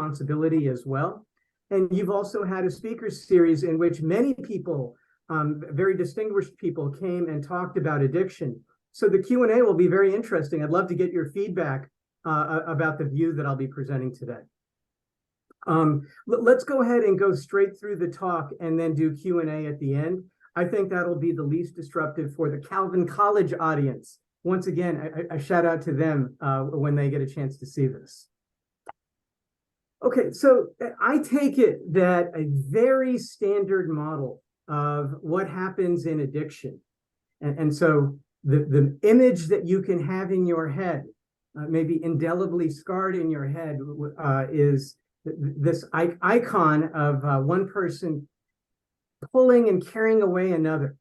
responsibility as well. And you've also had a speaker series in which many people, very distinguished people, came and talked about addiction. So the Q&A will be very interesting. I'd love to get your feedback about the view that I'll be presenting today. Let's go ahead and go straight through the talk and then do Q&A at the end. I think that'll be the least disruptive for the Calvin College audience. Once again, a shout out to them when they get a chance to see this. Okay, so I take it that a very standard model of what happens in addiction, and so the image that you can have in your head, maybe indelibly scarred in your head, is this icon of one person pulling and carrying away another.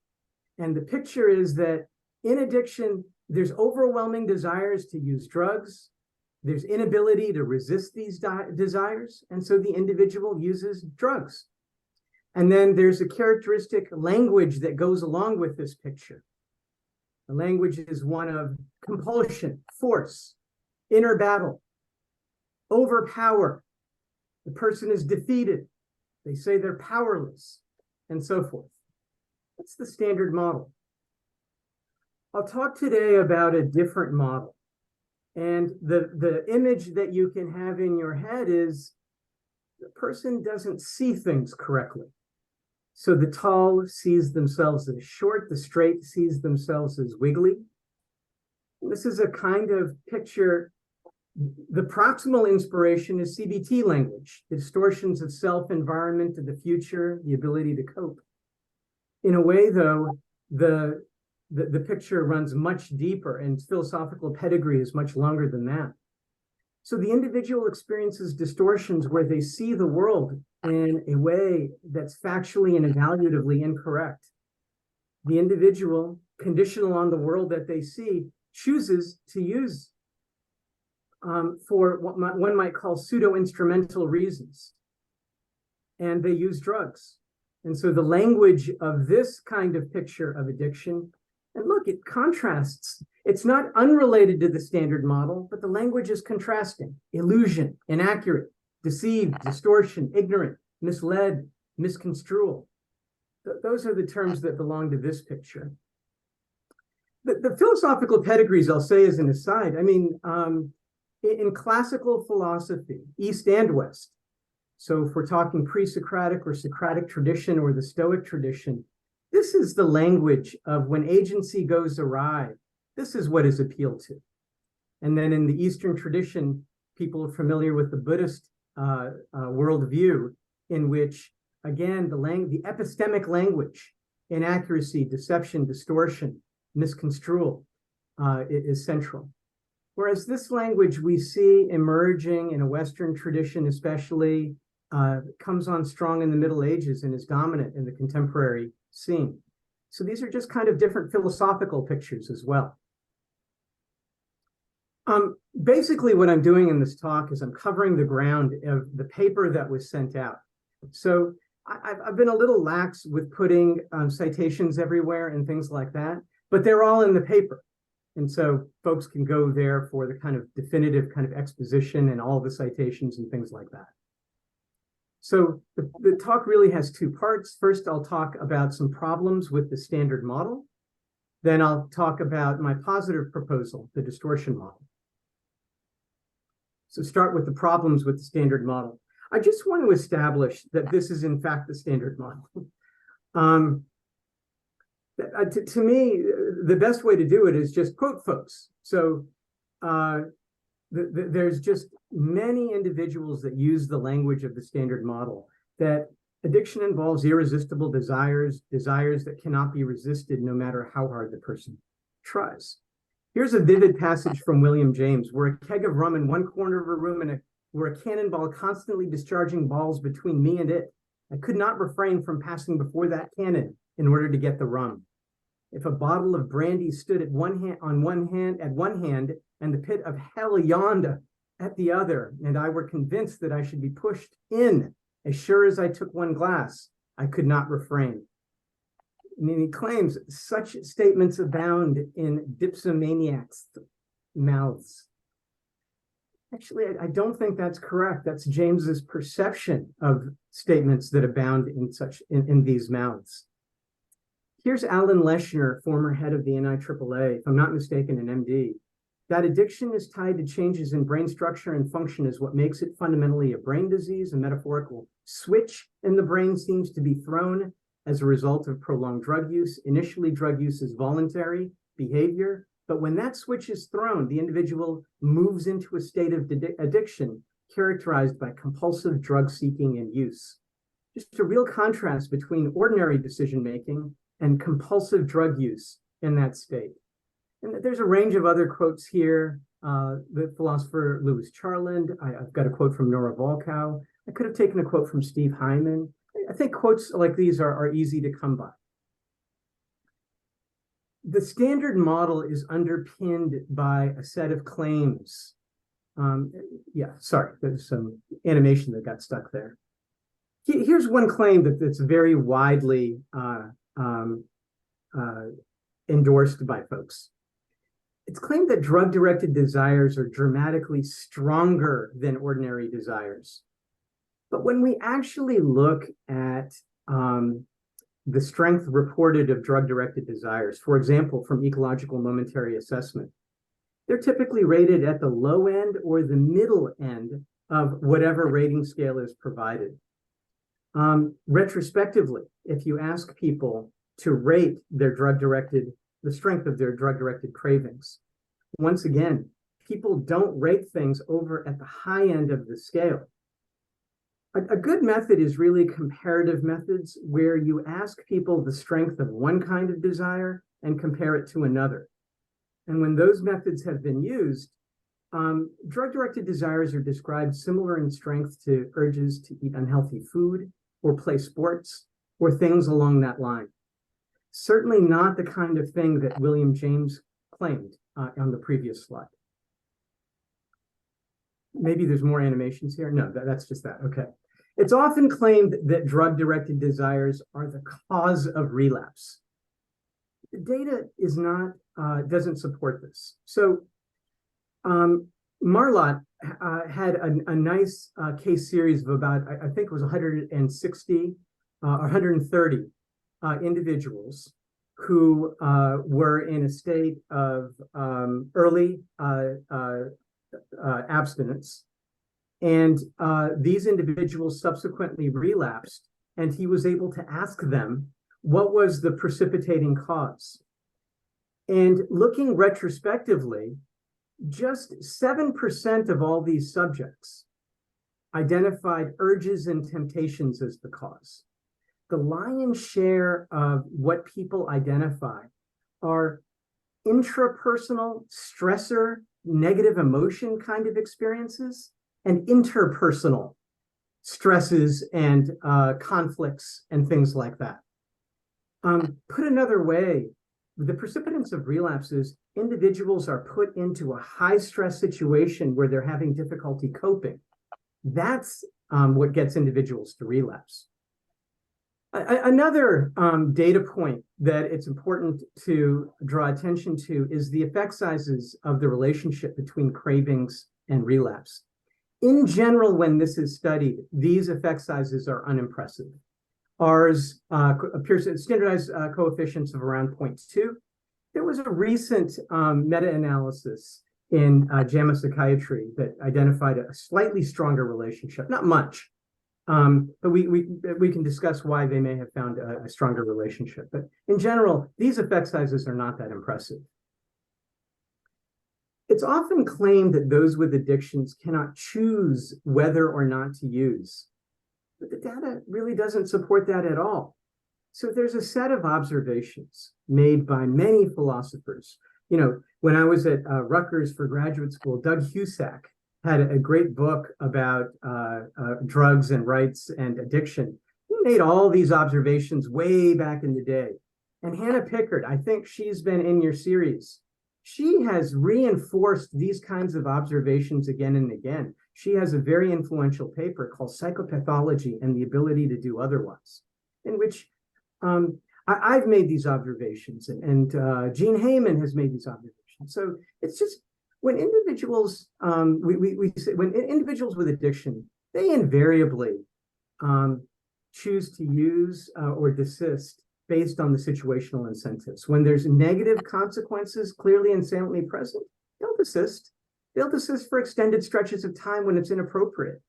And the picture is that in addiction, there's overwhelming desires to use drugs. There's inability to resist these desires. And so the individual uses drugs. And then there's a characteristic language that goes along with this picture. The language is one of compulsion, force, inner battle, overpower. The person is defeated. They say they're powerless, and so forth. That's the standard model. I'll talk today about a different model. And the image that you can have in your head is the person doesn't see things correctly. So the tall sees themselves as short, the straight sees themselves as wiggly. This is a kind of picture. The proximal inspiration is CBT language, the distortions of self, environment, of the future, the ability to cope. In a way, though, the picture runs much deeper, and philosophical pedigree is much longer than that. So the individual experiences distortions where they see the world in a way that's factually and evaluatively incorrect. The individual, conditional on the world that they see, chooses to use for what one might call pseudo-instrumental reasons. And they use drugs. And so the language of this kind of picture of addiction, and look, it contrasts. It's not unrelated to the standard model, but the language is contrasting. Illusion, inaccurate, deceived, distortion, ignorant, misled, misconstrual. Those are the terms that belong to this picture. The philosophical pedigrees, I'll say as an aside, I mean, in classical philosophy, East and West, so if we're talking pre-Socratic or Socratic tradition or the Stoic tradition, this is the language of when agency goes awry. This is what is appealed to. And then in the Eastern tradition, people are familiar with the Buddhist worldview, in which, again, the epistemic language, inaccuracy, deception, distortion, misconstrual is central. Whereas this language we see emerging in a Western tradition, especially, comes on strong in the Middle Ages and is dominant in the contemporary scene. So these are just kind of different philosophical pictures as well. Basically, what I'm doing in this talk is I'm covering the ground of the paper that was sent out. So I've been a little lax with putting citations everywhere and things like that, but they're all in the paper. And so folks can go there for the kind of definitive kind of exposition and all the citations and things like that. So the talk really has two parts. First, I'll talk about some problems with the standard model. Then I'll talk about my positive proposal, the distortion model. So start with the problems with the standard model. I just want to establish that this is in fact the standard model. To me, the best way to do it is just quote folks. So there's just many individuals that use the language of the standard model, that addiction involves irresistible desires that cannot be resisted no matter how hard the person tries. Here's a vivid passage from William James. We're a keg of rum in one corner of a room, and we're a cannonball constantly discharging balls between me and it. I could not refrain from passing before that cannon in order to get the rum. If a bottle of brandy stood at one hand, and the pit of hell yawned at the other, and I were convinced that I should be pushed in as sure as I took one glass, I could not refrain. And he claims such statements abound in dipsomaniacs' mouths. Actually, I don't think that's correct. That's James's perception of statements that abound in these mouths. Here's Alan Leshner, former head of the NIAAA, if I'm not mistaken, an MD. That addiction is tied to changes in brain structure and function is what makes it fundamentally a brain disease. A metaphorical switch in the brain seems to be thrown as a result of prolonged drug use. Initially, drug use is voluntary behavior, but when that switch is thrown, the individual moves into a state of addiction characterized by compulsive drug seeking and use. Just a real contrast between ordinary decision-making and compulsive drug use in that state. And there's a range of other quotes here. The philosopher Louis Charland, I've got a quote from Nora Volkow. I could have taken a quote from Steve Hyman. I think quotes like these are easy to come by. The standard model is underpinned by a set of claims. There's some animation that got stuck there. Here's one claim that's very widely endorsed by folks. It's claimed that drug-directed desires are dramatically stronger than ordinary desires. But when we actually look at the strength reported of drug-directed desires, for example, from ecological momentary assessment, they're typically rated at the low end or the middle end of whatever rating scale is provided. Retrospectively, if you ask people to rate their the strength of their drug-directed cravings, once again, people don't rate things over at the high end of the scale. A good method is really comparative methods where you ask people the strength of one kind of desire and compare it to another. And when those methods have been used, drug-directed desires are described similar in strength to urges to eat unhealthy food or play sports or things along that line. Certainly not the kind of thing that William James claimed on the previous slide. Maybe there's more animations here. No, that's just that. Okay. It's often claimed that drug-directed desires are the cause of relapse. The data is not, doesn't support this. So Marlott had a nice case series of about, I think it was 160 or 130 individuals who were in a state of early abstinence. And these individuals subsequently relapsed, and he was able to ask them what was the precipitating cause. And looking retrospectively, just 7% of all these subjects identified urges and temptations as the cause. The lion's share of what people identify are intrapersonal, stressor, negative emotion kind of experiences, and interpersonal stresses and conflicts and things like that. Put another way, the precipitants of relapses, individuals are put into a high stress situation where they're having difficulty coping. That's what gets individuals to relapse. Another data point that it's important to draw attention to is the effect sizes of the relationship between cravings and relapse. In general, when this is studied, these effect sizes are unimpressive. Ours appears at standardized coefficients of around 0.2. There was a recent meta-analysis in JAMA Psychiatry that identified a slightly stronger relationship, not much, but we can discuss why they may have found a stronger relationship. But in general, these effect sizes are not that impressive. It's often claimed that those with addictions cannot choose whether or not to use, but the data really doesn't support that at all. So there's a set of observations made by many philosophers. You know, when I was at Rutgers for graduate school, Doug Husak had a great book about drugs and rights and addiction. He made all these observations way back in the day. And Hannah Pickard, I think she's been in your series. She has reinforced these kinds of observations again and again. She has a very influential paper called Psychopathology and the Ability to Do Otherwise, in which I've made these observations, and Gene Heyman has made these observations. So it's just when individuals, we say, when individuals with addiction, they invariably choose to use or desist based on the situational incentives. When there's negative consequences clearly and saliently present, they'll desist. They'll desist for extended stretches of time when it's inappropriate.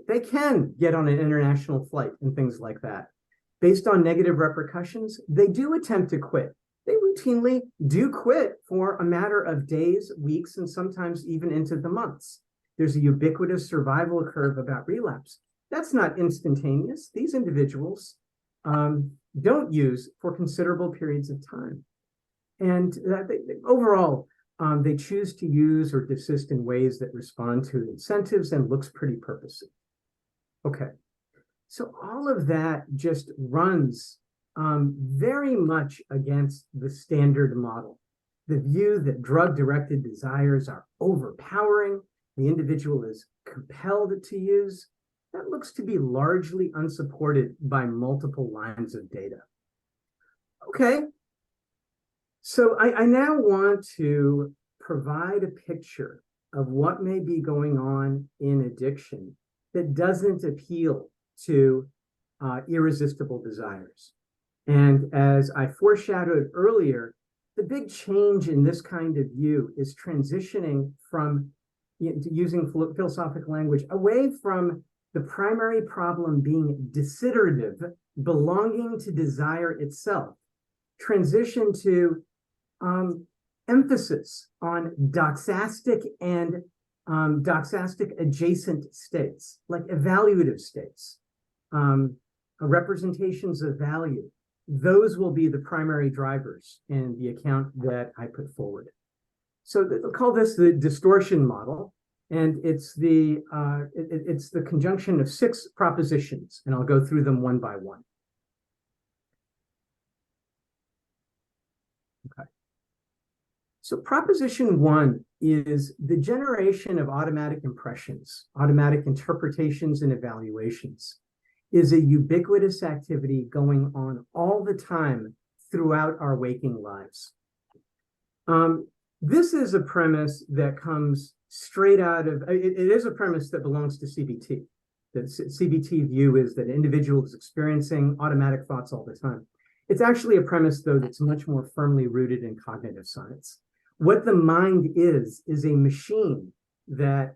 They can get on an international flight and things like that. Based on negative repercussions, they do attempt to quit. They routinely do quit for a matter of days, weeks, and sometimes even into the months. There's a ubiquitous survival curve about relapse. That's not instantaneous. These individuals don't use for considerable periods of time. And overall, they choose to use or desist in ways that respond to incentives and looks pretty purposive. Okay, so all of that just runs very much against the standard model. The view that drug-directed desires are overpowering, the individual is compelled to use, that looks to be largely unsupported by multiple lines of data. Okay, so I now want to provide a picture of what may be going on in addiction that doesn't appeal to irresistible desires. And as I foreshadowed earlier, the big change in this kind of view is transitioning from, using philosophical language, away from the primary problem being desiderative, belonging to desire itself, transition to emphasis on doxastic and doxastic adjacent states, like evaluative states, representations of value. Those will be the primary drivers in the account that I put forward. So they'll call this the distortion model, and it's the conjunction of 6 propositions, and I'll go through them one by one. Okay. So proposition 1 is the generation of automatic impressions, automatic interpretations and evaluations is a ubiquitous activity going on all the time throughout our waking lives. This is a premise that comes straight out of, it is a premise that belongs to CBT. The CBT view is that an individual is experiencing automatic thoughts all the time. It's actually a premise, though, that's much more firmly rooted in cognitive science. What the mind is a machine that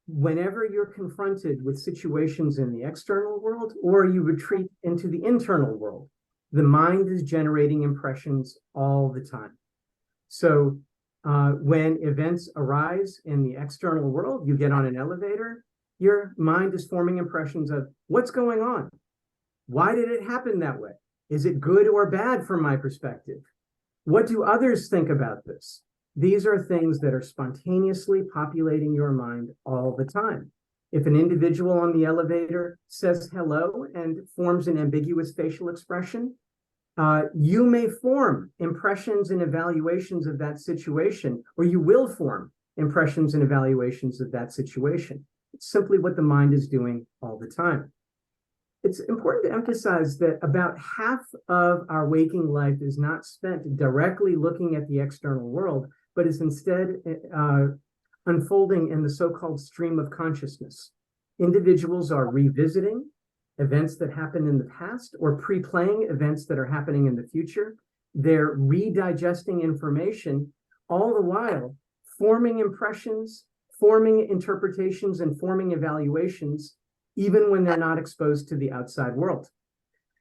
whenever you're confronted with situations in the external world or you retreat into the internal world, the mind is generating impressions all the time. So when events arise in the external world, you get on an elevator, your mind is forming impressions of what's going on? Why did it happen that way? Is it good or bad from my perspective? What do others think about this? These are things that are spontaneously populating your mind all the time. If an individual on the elevator says hello and forms an ambiguous facial expression, you may form impressions and evaluations of that situation, or you will form impressions and evaluations of that situation. It's simply what the mind is doing all the time. It's important to emphasize that about half of our waking life is not spent directly looking at the external world, but is instead unfolding in the so-called stream of consciousness. Individuals are revisiting events that happened in the past or pre-playing events that are happening in the future. They're redigesting information, all the while forming impressions, forming interpretations, and forming evaluations, even when they're not exposed to the outside world.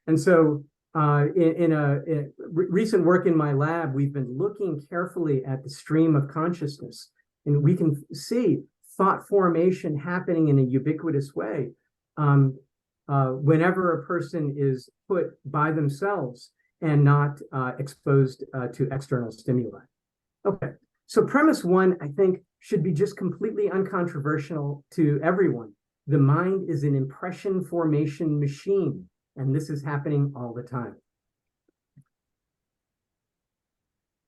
And so in recent work in my lab, we've been looking carefully at the stream of consciousness, and we can see thought formation happening in a ubiquitous way whenever a person is put by themselves and not exposed to external stimuli. Okay, so premise 1, I think, should be just completely uncontroversial to everyone. The mind is an impression formation machine, and this is happening all the time.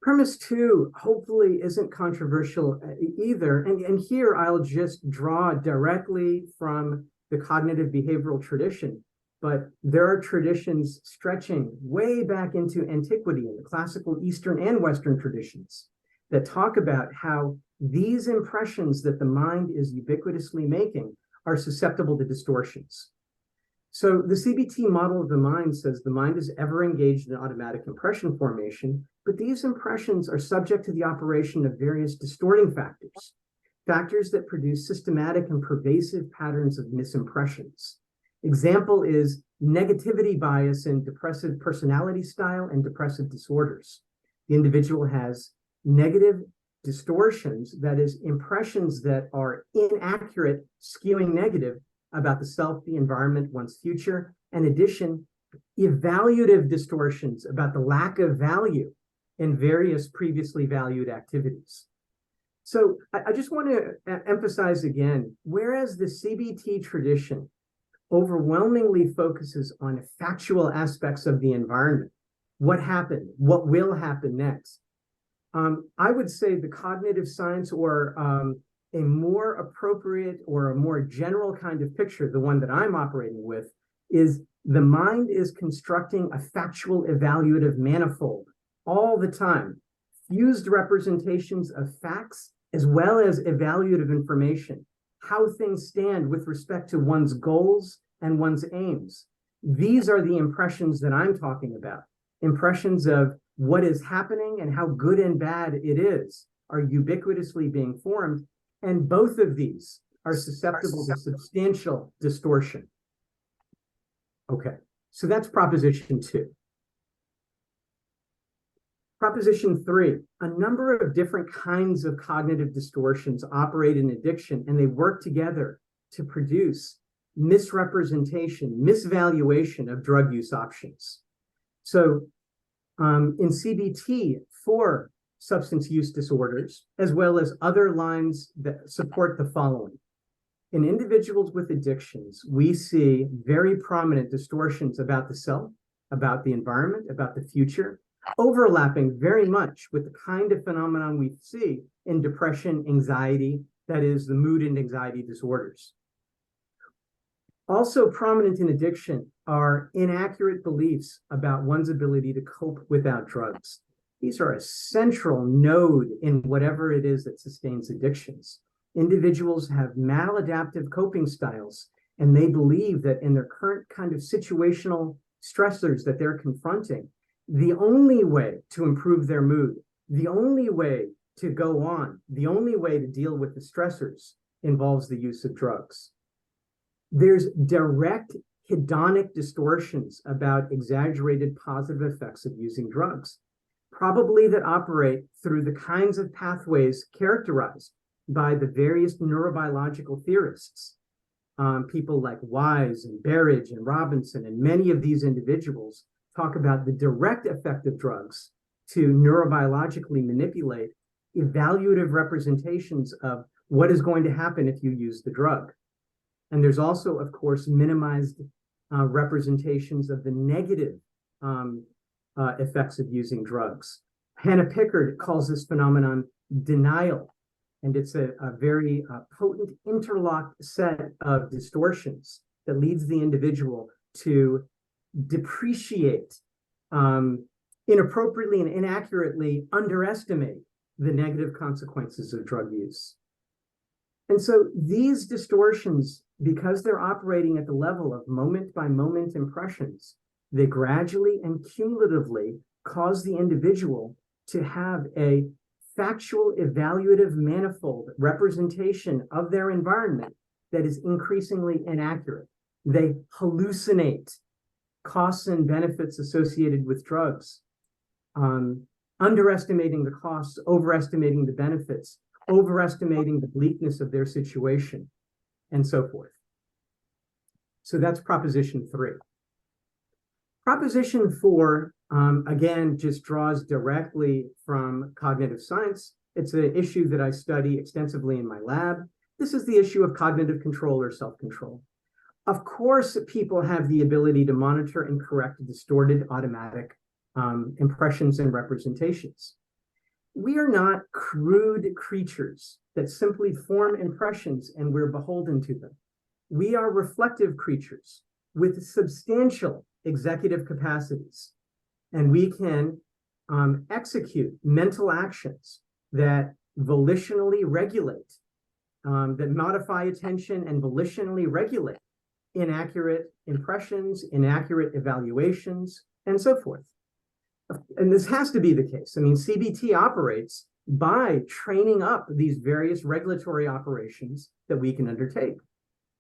Premise 2 hopefully isn't controversial either, and here I'll just draw directly from the cognitive behavioral tradition, but there are traditions stretching way back into antiquity in the classical Eastern and Western traditions that talk about how these impressions that the mind is ubiquitously making are susceptible to distortions. So the CBT model of the mind says the mind is ever engaged in automatic impression formation, but these impressions are subject to the operation of various distorting factors, factors that produce systematic and pervasive patterns of misimpressions. Example is negativity bias in depressive personality style and depressive disorders. The individual has negative distortions, that is, impressions that are inaccurate, skewing negative about the self, the environment, one's future. In addition, evaluative distortions about the lack of value in various previously valued activities. So I just want to emphasize again, whereas the CBT tradition overwhelmingly focuses on factual aspects of the environment, what happened, what will happen next, I would say the cognitive science, or a more appropriate or a more general kind of picture, the one that I'm operating with, is the mind is constructing a factual evaluative manifold all the time, fused representations of facts as well as evaluative information, how things stand with respect to one's goals and one's aims. These are the impressions that I'm talking about. Impressions of what is happening and how good and bad it is are ubiquitously being formed, and both of these are susceptible to substantial distortion. Okay, so that's proposition 2. Proposition 3, a number of different kinds of cognitive distortions operate in addiction, and they work together to produce misrepresentation, misvaluation of drug use options. So in CBT for substance use disorders, as well as other lines that support the following. In individuals with addictions, we see very prominent distortions about the self, about the environment, about the future, overlapping very much with the kind of phenomenon we see in depression, anxiety, that is, the mood and anxiety disorders. Also prominent in addiction are inaccurate beliefs about one's ability to cope without drugs. These are a central node in whatever it is that sustains addictions. Individuals have maladaptive coping styles, and they believe that in their current kind of situational stressors that they're confronting, the only way to improve their mood, the only way to go on, the only way to deal with the stressors involves the use of drugs. There's direct hedonic distortions about exaggerated positive effects of using drugs, probably that operate through the kinds of pathways characterized by the various neurobiological theorists, people like Wise and Berridge and Robinson, and many of these individuals talk about the direct effect of drugs to neurobiologically manipulate evaluative representations of what is going to happen if you use the drug. And there's also, of course, minimized representations of the negative effects of using drugs. Hannah Pickard calls this phenomenon denial, and it's a very potent interlocked set of distortions that leads the individual to depreciate, inappropriately and inaccurately underestimate the negative consequences of drug use. And so these distortions, because they're operating at the level of moment-by-moment impressions, they gradually and cumulatively cause the individual to have a factual, evaluative, manifold representation of their environment that is increasingly inaccurate. They hallucinate costs and benefits associated with drugs, underestimating the costs, overestimating the benefits, overestimating the bleakness of their situation, and so forth. So that's proposition 3. Proposition 4, again, just draws directly from cognitive science. It's an issue that I study extensively in my lab. This is the issue of cognitive control or self-control. Of course, people have the ability to monitor and correct distorted automatic impressions and representations. We are not crude creatures that simply form impressions and we're beholden to them. We are reflective creatures with substantial executive capacities, and we can execute mental actions that volitionally regulate, that modify attention and volitionally regulate inaccurate impressions, inaccurate evaluations, and so forth. And this has to be the case. I mean, CBT operates by training up these various regulatory operations that we can undertake.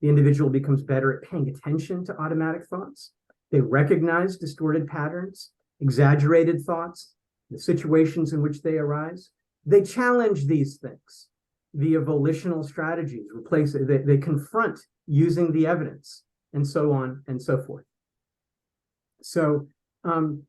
The individual becomes better at paying attention to automatic thoughts. They recognize distorted patterns, exaggerated thoughts, the situations in which they arise. They challenge these things via volitional strategies, they confront using the evidence, and so on and so forth. So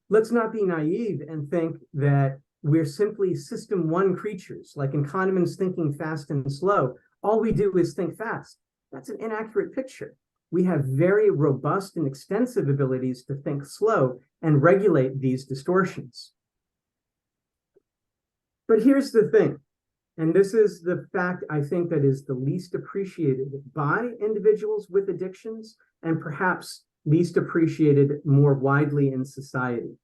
let's not be naive and think that we're simply system one creatures, like in Kahneman's Thinking Fast and Slow. All we do is think fast. That's an inaccurate picture. We have very robust and extensive abilities to think slow and regulate these distortions. But here's the thing, and this is the fact I think that is the least appreciated by individuals with addictions, and perhaps least appreciated more widely in society.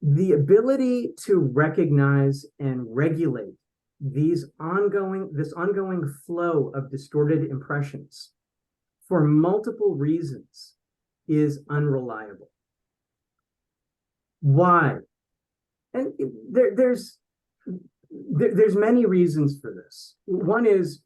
The ability to recognize and regulate this ongoing flow of distorted impressions for multiple reasons is unreliable. Why? And there's many reasons for this. One is,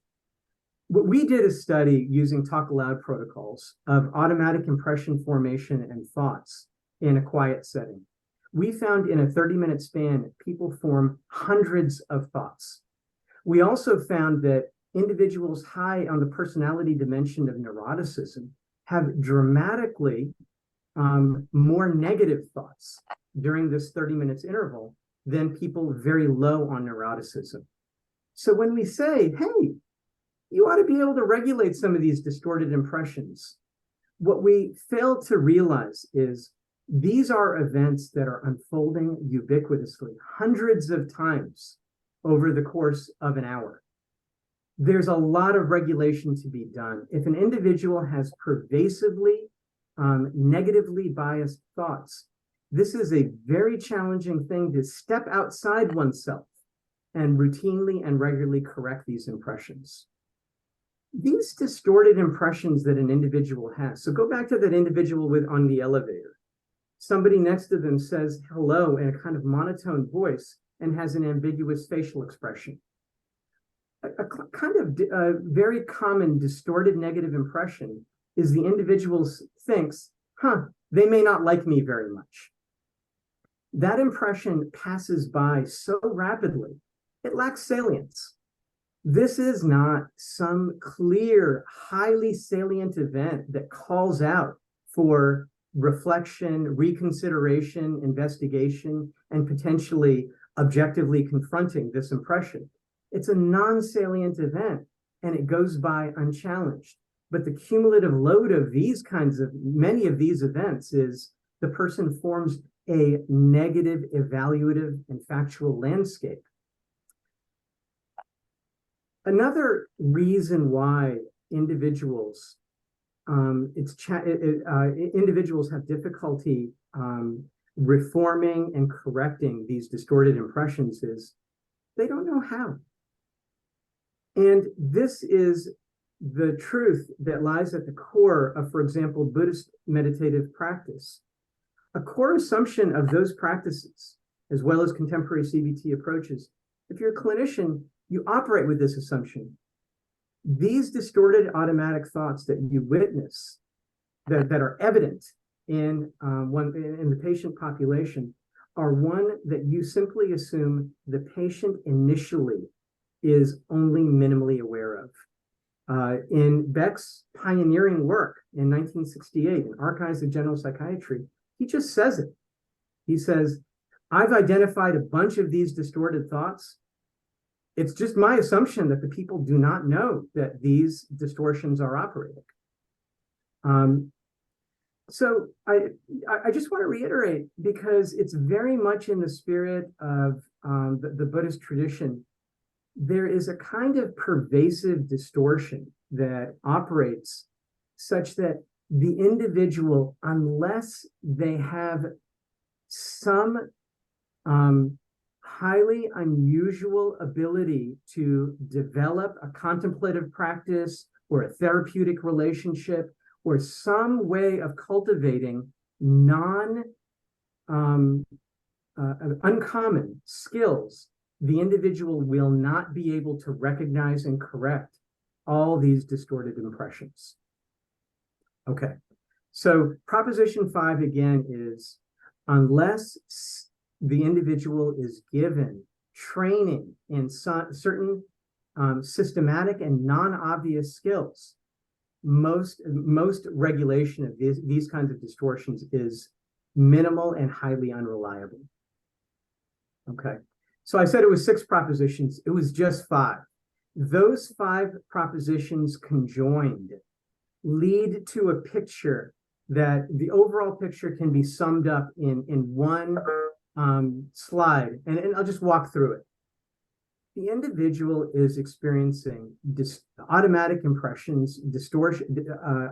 we did a study using talk aloud protocols of automatic impression formation and thoughts in a quiet setting. We found in a 30-minute span, people form hundreds of thoughts. We also found that individuals high on the personality dimension of neuroticism have dramatically more negative thoughts during this 30 minutes interval than people very low on neuroticism. So when we say, hey, you ought to be able to regulate some of these distorted impressions, what we fail to realize is these are events that are unfolding ubiquitously, hundreds of times over the course of an hour. There's a lot of regulation to be done. If an individual has pervasively negatively biased thoughts, this is a very challenging thing to step outside oneself and routinely and regularly correct these impressions. These distorted impressions that an individual has, so go back to that individual on the elevator. Somebody next to them says hello in a kind of monotone voice and has an ambiguous facial expression. A kind of very common distorted negative impression is the individual thinks, they may not like me very much. That impression passes by so rapidly, it lacks salience. This is not some clear, highly salient event that calls out for reflection, reconsideration, investigation, and potentially objectively confronting this impression. It's a non-salient event, and it goes by unchallenged. But the cumulative load of many of these events is the person forms a negative, evaluative, and factual landscape. Another reason why individuals individuals have difficulty reforming and correcting these distorted impressions is they don't know how. And this is the truth that lies at the core of, for example, Buddhist meditative practice. A core assumption of those practices, as well as contemporary CBT approaches, if you're a clinician, you operate with this assumption. These distorted automatic thoughts that you witness, that are evident in the patient population, are one that you simply assume the patient initially is only minimally aware of. In Beck's pioneering work in 1968 in Archives of General Psychiatry, he just says it. He says, I've identified a bunch of these distorted thoughts. It's just my assumption that the people do not know that these distortions are operating. So I just want to reiterate, because it's very much in the spirit of the Buddhist tradition, there is a kind of pervasive distortion that operates such that the individual, unless they have some highly unusual ability to develop a contemplative practice or a therapeutic relationship or some way of cultivating uncommon skills, the individual will not be able to recognize and correct all these distorted impressions. Okay, so proposition 5 again is, unless the individual is given training in certain systematic and non-obvious skills, most regulation of these kinds of distortions is minimal and highly unreliable. Okay, so I said it was 6 propositions. It was just 5. Those 5 propositions conjoined lead to a picture that the overall picture can be summed up in one slide, and I'll just walk through it. The individual is experiencing automatic impressions,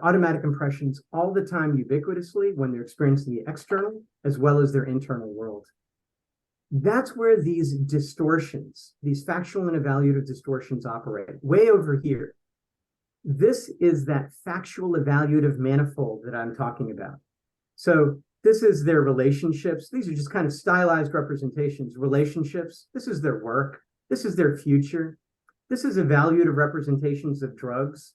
automatic impressions all the time, ubiquitously, when they're experiencing the external as well as their internal world. That's where these distortions, these factual and evaluative distortions, operate, way over here. This is that factual evaluative manifold that I'm talking about. So this is their relationships. These are just kind of stylized representations. Relationships, this is their work. This is their future. This is evaluative representations of drugs.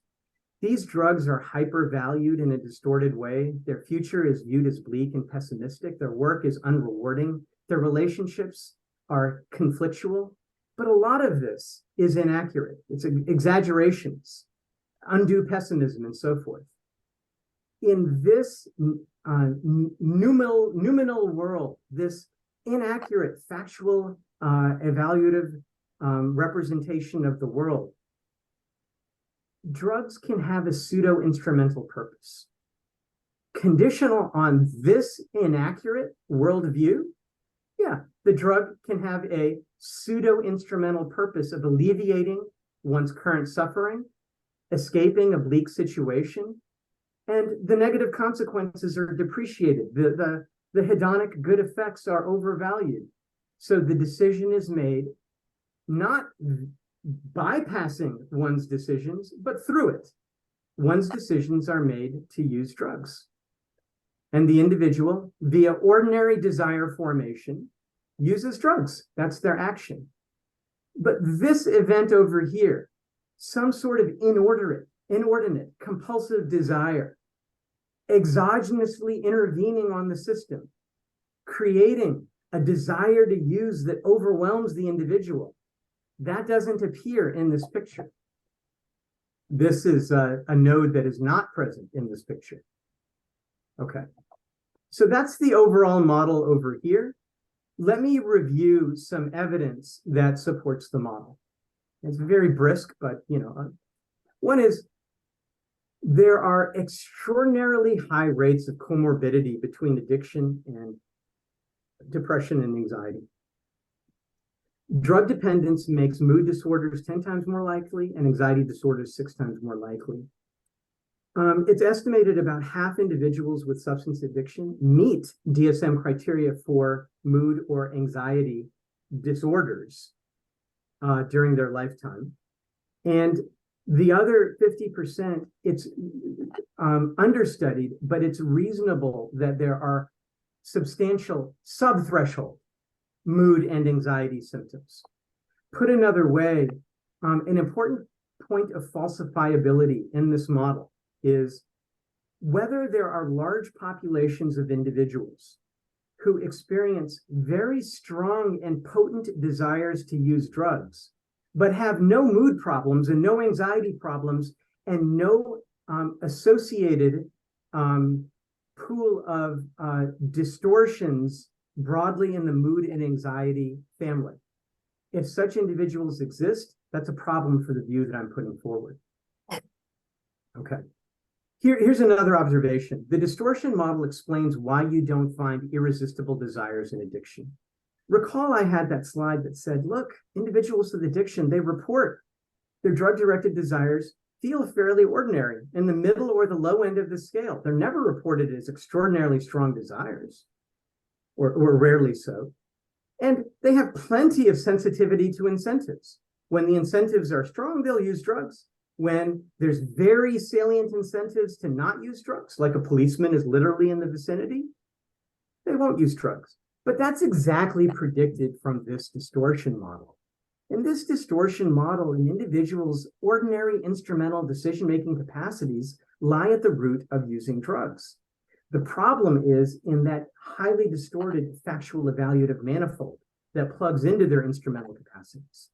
These drugs are hyper-valued in a distorted way. Their future is viewed as bleak and pessimistic. Their work is unrewarding. Their relationships are conflictual. But a lot of this is inaccurate. It's exaggerations, undue pessimism, and so forth. In this noumenal world, this inaccurate, factual, evaluative representation of the world, drugs can have a pseudo-instrumental purpose. Conditional on this inaccurate worldview, yeah, the drug can have a pseudo-instrumental purpose of alleviating one's current suffering, escaping a bleak situation, and the negative consequences are depreciated. The hedonic good effects are overvalued. So the decision is made not bypassing one's decisions, but through it. One's decisions are made to use drugs. And the individual, via ordinary desire formation, uses drugs. That's their action. But this event over here, some sort of inordinate, compulsive desire, exogenously intervening on the system, creating a desire to use that overwhelms the individual, that doesn't appear in this picture. This is a node that is not present in this picture. Okay, so that's the overall model over here. Let me review some evidence that supports the model. It's very brisk, but one is there are extraordinarily high rates of comorbidity between addiction and depression and anxiety. Drug dependence makes mood disorders 10 times more likely and anxiety disorders 6 times more likely. It's estimated about half individuals with substance addiction meet DSM criteria for mood or anxiety disorders during their lifetime. And the other 50%, it's understudied, but it's reasonable that there are substantial subthreshold mood and anxiety symptoms. Put another way, an important point of falsifiability in this model is whether there are large populations of individuals who experience very strong and potent desires to use drugs, but have no mood problems and no anxiety problems and no associated pool of distortions broadly in the mood and anxiety family. If such individuals exist, that's a problem for the view that I'm putting forward. Okay. Here's another observation. The distortion model explains why you don't find irresistible desires in addiction. Recall I had that slide that said, look, individuals with addiction, they report their drug-directed desires feel fairly ordinary in the middle or the low end of the scale. They're never reported as extraordinarily strong desires, or rarely so. And they have plenty of sensitivity to incentives. When the incentives are strong, they'll use drugs. When there's very salient incentives to not use drugs, like a policeman is literally in the vicinity, they won't use drugs. But that's exactly predicted from this distortion model. In this distortion model, an individual's ordinary instrumental decision-making capacities lie at the root of using drugs. The problem is in that highly distorted factual evaluative manifold that plugs into their instrumental capacities.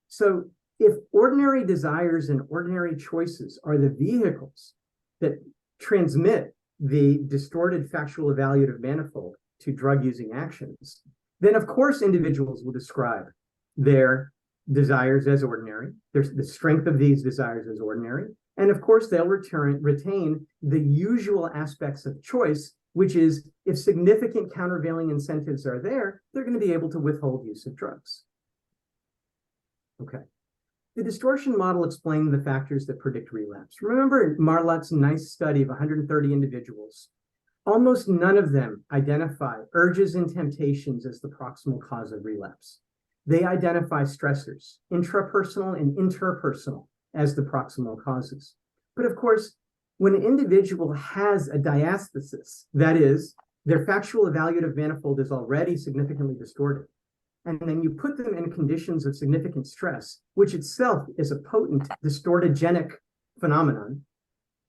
So if ordinary desires and ordinary choices are the vehicles that transmit the distorted factual evaluative manifold to drug-using actions, then of course individuals will describe their desires as ordinary, there's the strength of these desires as ordinary, and of course they'll retain the usual aspects of choice, which is if significant countervailing incentives are there, they're going to be able to withhold use of drugs. Okay. The distortion model explained the factors that predict relapse. Remember Marlotte's nice study of 130 individuals. Almost none of them identify urges and temptations as the proximal cause of relapse. They identify stressors, intrapersonal and interpersonal, as the proximal causes. But of course, when an individual has a diathesis, that is, their factual evaluative manifold is already significantly distorted, and then you put them in conditions of significant stress, which itself is a potent distortogenic phenomenon,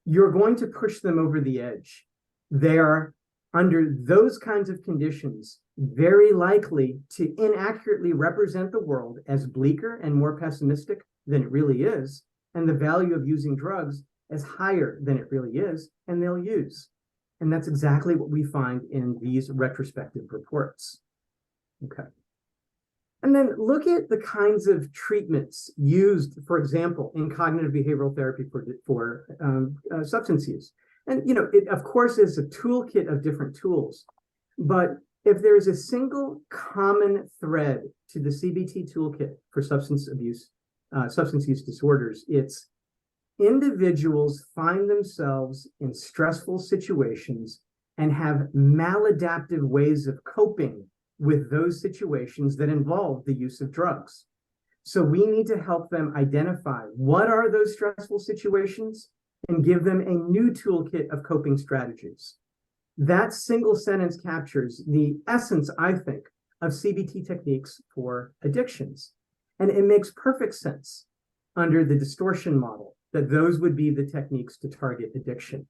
you're going to push them over the edge. They are, under those kinds of conditions, very likely to inaccurately represent the world as bleaker and more pessimistic than it really is, and the value of using drugs as higher than it really is, and they'll use. And that's exactly what we find in these retrospective reports. Okay. And then look at the kinds of treatments used, for example, in cognitive behavioral therapy for substance use. And, you know, it, of course, is a toolkit of different tools. But if there is a single common thread to the CBT toolkit for substance use disorders, it's individuals find themselves in stressful situations and have maladaptive ways of coping with those situations that involve the use of drugs. So we need to help them identify what are those stressful situations and give them a new toolkit of coping strategies. That single sentence captures the essence, I think, of CBT techniques for addictions. And it makes perfect sense under the distortion model that those would be the techniques to target addiction.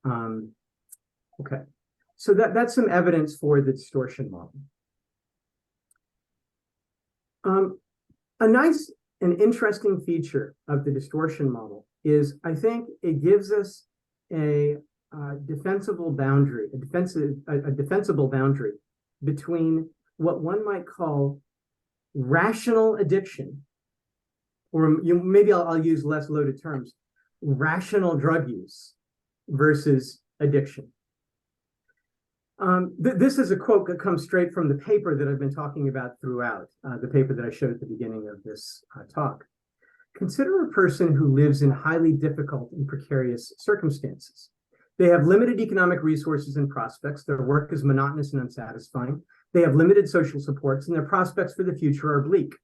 Okay, so that's some evidence for the distortion model. A nice and interesting feature of the distortion model is, I think, it gives us a defensible boundary, a defensible boundary between what one might call rational addiction, or maybe I'll use less loaded terms, rational drug use versus addiction. This is a quote that comes straight from the paper that I've been talking about throughout, the paper that I showed at the beginning of this talk. Consider a person who lives in highly difficult and precarious circumstances. They have limited economic resources and prospects. Their work is monotonous and unsatisfying. They have limited social supports, and their prospects for the future are bleak.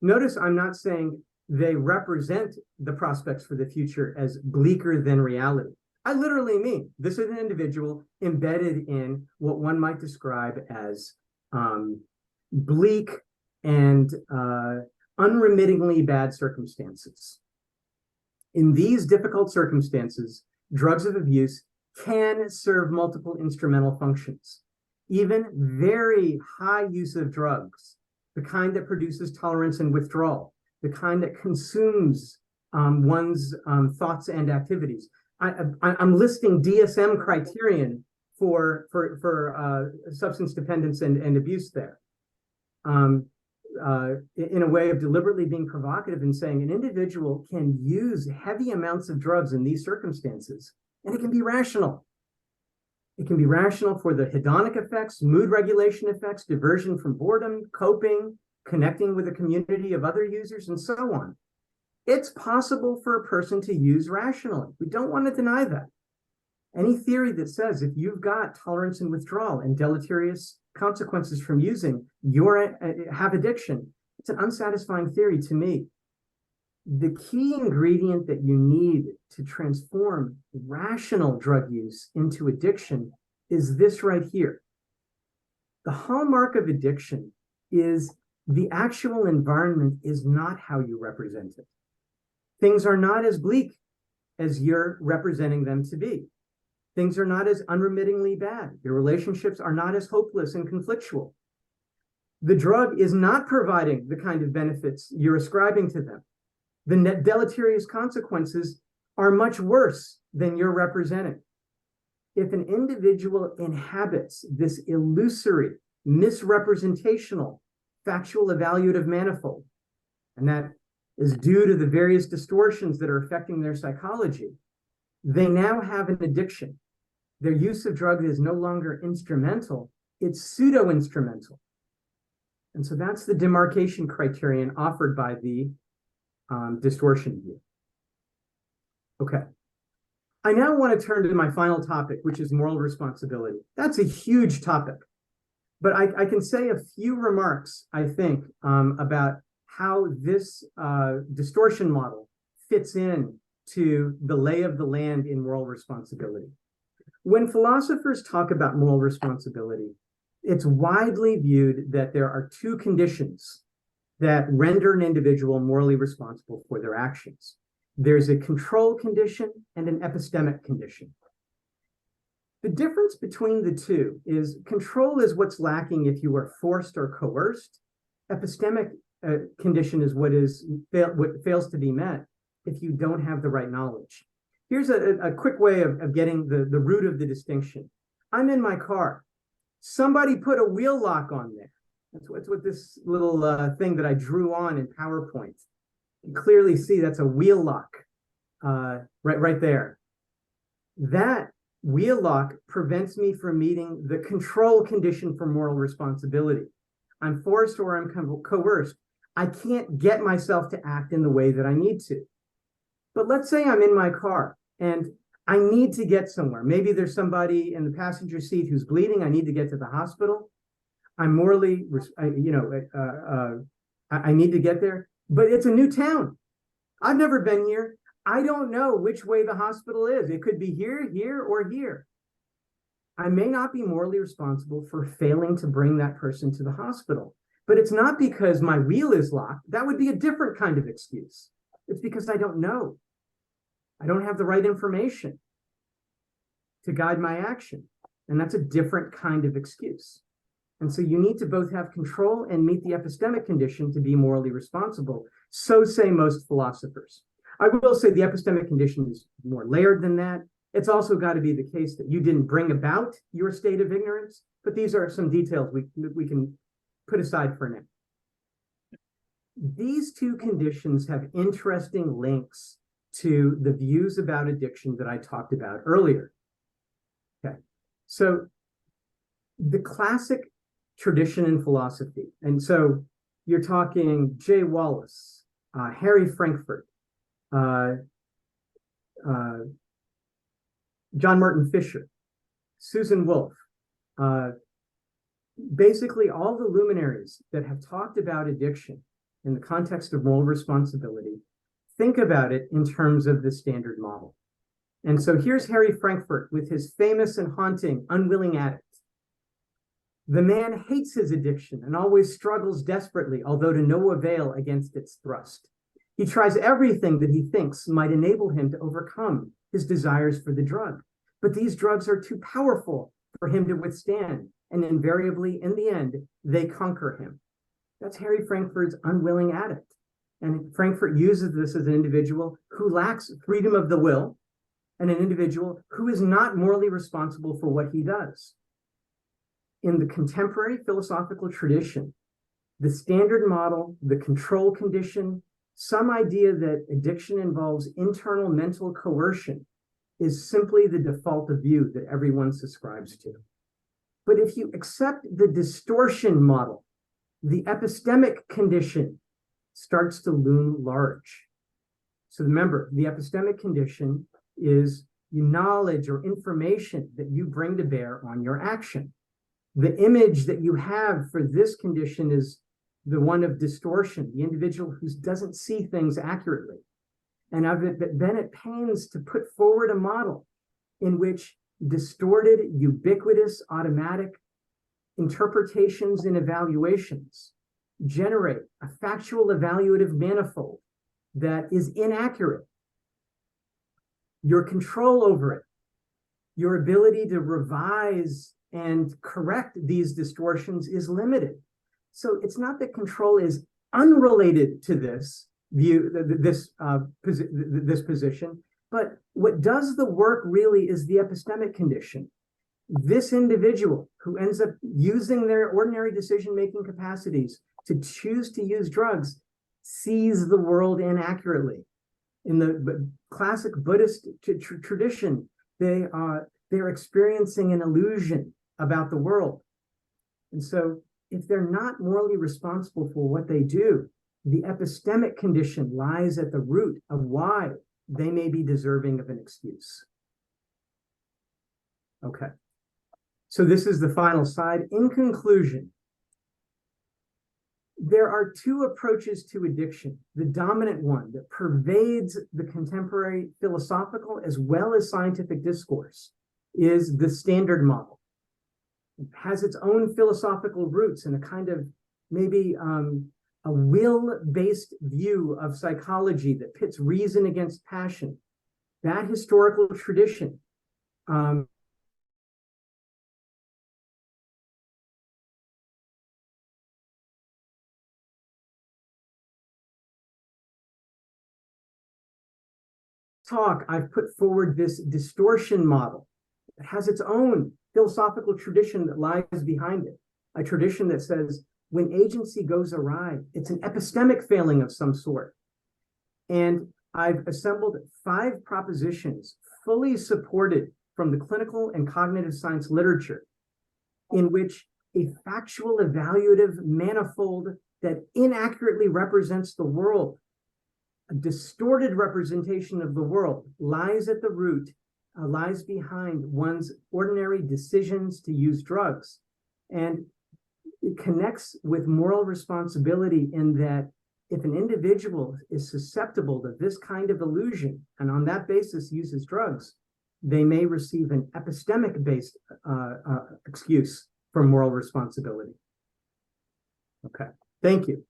Notice I'm not saying they represent the prospects for the future as bleaker than reality. I literally mean this is an individual embedded in what one might describe as bleak and unremittingly bad circumstances. In these difficult circumstances, drugs of abuse can serve multiple instrumental functions. Even very high use of drugs, the kind that produces tolerance and withdrawal, the kind that consumes one's thoughts and activities. I'm listing DSM criterion for substance dependence and abuse there. In a way of deliberately being provocative and saying an individual can use heavy amounts of drugs in these circumstances, and it can be rational. It can be rational for the hedonic effects, mood regulation effects, diversion from boredom, coping, connecting with a community of other users, and so on. It's possible for a person to use rationally. We don't want to deny that. Any theory that says if you've got tolerance and withdrawal and deleterious consequences from using, you have addiction, it's an unsatisfying theory to me. The key ingredient that you need to transform rational drug use into addiction is this right here. The hallmark of addiction is the actual environment is not how you represent it. Things are not as bleak as you're representing them to be. Things are not as unremittingly bad. Your relationships are not as hopeless and conflictual. The drug is not providing the kind of benefits you're ascribing to them. The net deleterious consequences are much worse than you're representing. If an individual inhabits this illusory, misrepresentational, factual evaluative manifold, and that is due to the various distortions that are affecting their psychology, they now have an addiction. Their use of drugs is no longer instrumental, it's pseudo-instrumental. And so that's the demarcation criterion offered by the distortion view. Okay. I now want to turn to my final topic, which is moral responsibility. That's a huge topic, but I can say a few remarks, I think, about how this distortion model fits in to the lay of the land in moral responsibility. When philosophers talk about moral responsibility, it's widely viewed that there are two conditions that render an individual morally responsible for their actions. There's a control condition and an epistemic condition. The difference between the two is control is what's lacking if you are forced or coerced. Epistemic condition is what fails to be met if you don't have the right knowledge. Here's a quick way of getting the root of the distinction. I'm in my car. Somebody put a wheel lock on there. That's what this little thing that I drew on in PowerPoint. You can clearly see that's a wheel lock right there. That wheel lock prevents me from meeting the control condition for moral responsibility. I'm forced or I'm coerced. I can't get myself to act in the way that I need to. But let's say I'm in my car and I need to get somewhere. Maybe there's somebody in the passenger seat who's bleeding. I need to get to the hospital. I'm morally, I need to get there, but it's a new town. I've never been here. I don't know which way the hospital is. It could be here, here, or here. I may not be morally responsible for failing to bring that person to the hospital, but it's not because my wheel is locked. That would be a different kind of excuse. It's because I don't know. I don't have the right information to guide my action. And that's a different kind of excuse. And so you need to both have control and meet the epistemic condition to be morally responsible. So say most philosophers. I will say the epistemic condition is more layered than that. It's also got to be the case that you didn't bring about your state of ignorance, but these are some details we can put aside for now. These two conditions have interesting links to the views about addiction that I talked about earlier. Okay, so the classic tradition in philosophy, and so you're talking Jay Wallace, Harry Frankfurt, John Martin Fisher, Susan Wolf, basically all the luminaries that have talked about addiction in the context of moral responsibility, think about it in terms of the standard model. And so here's Harry Frankfurt with his famous and haunting unwilling addict. The man hates his addiction and always struggles desperately, although to no avail against its thrust. He tries everything that he thinks might enable him to overcome his desires for the drug. But these drugs are too powerful for him to withstand, and invariably, in the end, they conquer him. That's Harry Frankfurt's unwilling addict. And Frankfurt uses this as an individual who lacks freedom of the will and an individual who is not morally responsible for what he does. In the contemporary philosophical tradition, the standard model, the control condition, some idea that addiction involves internal mental coercion is simply the default of view that everyone subscribes to. But if you accept the distortion model, the epistemic condition starts to loom large. So remember, the epistemic condition is knowledge or information that you bring to bear on your action. The image that you have for this condition is the one of distortion, the individual who doesn't see things accurately. And I've been at pains to put forward a model in which distorted, ubiquitous, automatic interpretations and evaluations generate a factual evaluative manifold that is inaccurate. Your control over it, your ability to revise and correct these distortions is limited. So it's not that control is unrelated to this view, this position, but what does the work really is the epistemic condition. This individual who ends up using their ordinary decision-making capacities to choose to use drugs sees the world inaccurately. In the classic Buddhist tradition, they're experiencing an illusion about the world. And so if they're not morally responsible for what they do, the epistemic condition lies at the root of why they may be deserving of an excuse. Okay. So this is the final slide. In conclusion, there are two approaches to addiction. The dominant one that pervades the contemporary philosophical as well as scientific discourse is the standard model. It has its own philosophical roots in a kind of maybe a will-based view of psychology that pits reason against passion. That historical tradition I've put forward this distortion model. It has its own philosophical tradition that lies behind it, a tradition that says when agency goes awry, it's an epistemic failing of some sort. And I've assembled 5 propositions fully supported from the clinical and cognitive science literature in which a factual evaluative manifold that inaccurately represents the world, a distorted representation of the world, lies at the root, lies behind one's ordinary decisions to use drugs. And it connects with moral responsibility in that if an individual is susceptible to this kind of illusion and on that basis uses drugs, they may receive an epistemic-based excuse for moral responsibility. Okay, thank you.